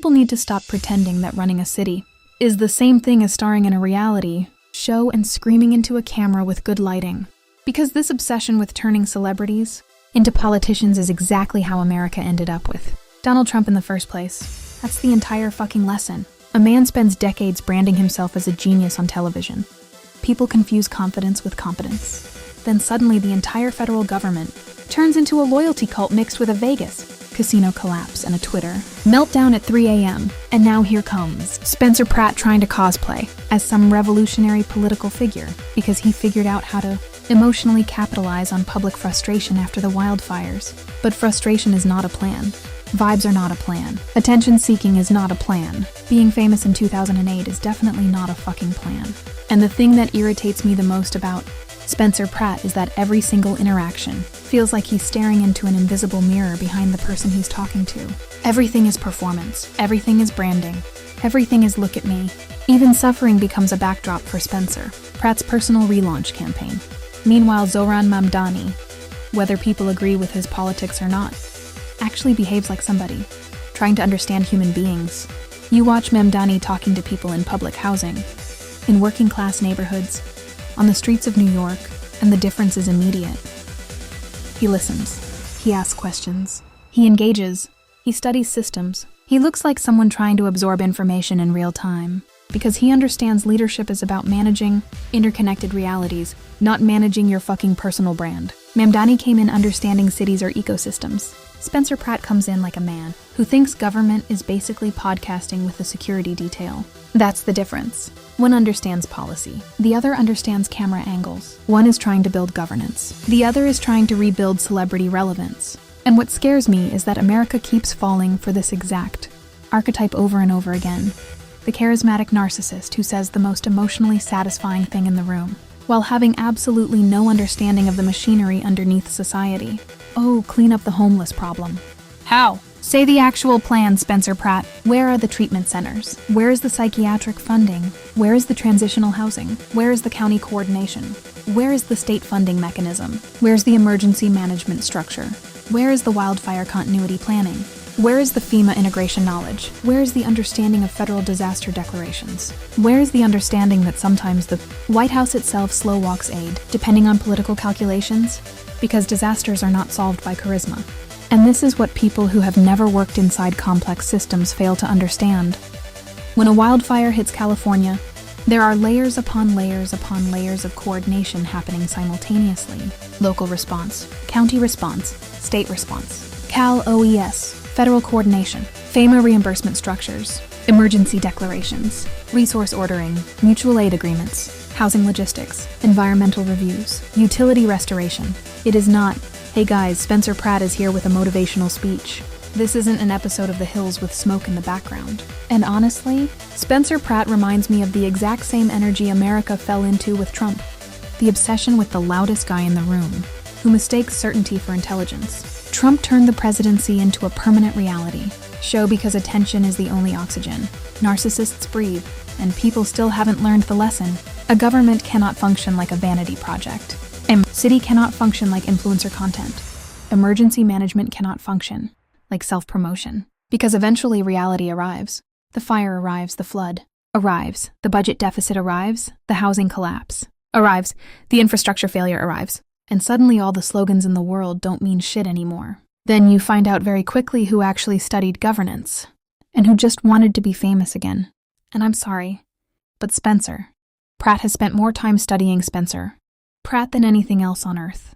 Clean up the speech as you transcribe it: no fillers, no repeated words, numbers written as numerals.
People need to stop pretending that running a city is the same thing as starring in a reality show and screaming into a camera with good lighting. Because this obsession with turning celebrities into politicians is exactly how America ended up with Donald Trump in the first place. That's the entire fucking lesson. A man spends decades branding himself as a genius on television. People confuse confidence with competence. Then suddenly the entire federal government turns into a loyalty cult mixed with a Vegas casino collapse and a Twitter meltdown at 3 a.m. And now here comes Spencer Pratt trying to cosplay as some revolutionary political figure because he figured out how to emotionally capitalize on public frustration after the wildfires. But frustration is not a plan. Vibes are not a plan. Attention-seeking is not a plan. Being famous in 2008 is definitely not a fucking plan. And the thing that irritates me the most about Spencer Pratt is that every single interaction feels like he's staring into an invisible mirror behind the person he's talking to. Everything is performance. Everything is branding. Everything is look at me. Even suffering becomes a backdrop for Spencer Pratt's personal relaunch campaign. Meanwhile, Zohran Mamdani, whether people agree with his politics or not, actually behaves like somebody, trying to understand human beings. You watch Mamdani talking to people in public housing, in working-class neighborhoods, on the streets of New York, and the difference is immediate. He listens. He asks questions. He engages. He studies systems. He looks like someone trying to absorb information in real time, because he understands leadership is about managing interconnected realities, not managing your fucking personal brand. Mamdani came in understanding cities are ecosystems. Spencer Pratt comes in like a man who thinks government is basically podcasting with a security detail. That's the difference. One understands policy. The other understands camera angles. One is trying to build governance. The other is trying to rebuild celebrity relevance. And what scares me is that America keeps falling for this exact archetype over and over again. The charismatic narcissist who says the most emotionally satisfying thing in the room, while having absolutely no understanding of the machinery underneath society. Oh, clean up the homeless problem. How? Say the actual plan, Spencer Pratt. Where are the treatment centers? Where is the psychiatric funding? Where is the transitional housing? Where is the county coordination? Where is the state funding mechanism? Where's the emergency management structure? Where is the wildfire continuity planning? Where is the FEMA integration knowledge? Where is the understanding of federal disaster declarations? Where is the understanding that sometimes the White House itself slow walks aid, depending on political calculations? Because disasters are not solved by charisma. And this is what people who have never worked inside complex systems fail to understand. When a wildfire hits California, there are layers upon layers upon layers of coordination happening simultaneously. Local response, county response, state response, Cal OES, federal coordination, FEMA reimbursement structures, emergency declarations, resource ordering, mutual aid agreements, housing logistics, environmental reviews, utility restoration. It is not, hey guys, Spencer Pratt is here with a motivational speech. This isn't an episode of The Hills with smoke in the background. And honestly, Spencer Pratt reminds me of the exact same energy America fell into with Trump. The obsession with the loudest guy in the room, who mistakes certainty for intelligence. Trump turned the presidency into a permanent reality show because attention is the only oxygen. Narcissists breathe, and people still haven't learned the lesson. A government cannot function like a vanity project. A city cannot function like influencer content. Emergency management cannot function like self-promotion. Because eventually reality arrives. The fire arrives, the flood arrives, the budget deficit arrives, the housing collapse arrives, the infrastructure failure arrives. And suddenly all the slogans in the world don't mean shit anymore. Then you find out very quickly who actually studied governance, and who just wanted to be famous again. And I'm sorry, but Spencer Pratt has spent more time studying Spencer Pratt than anything else on Earth.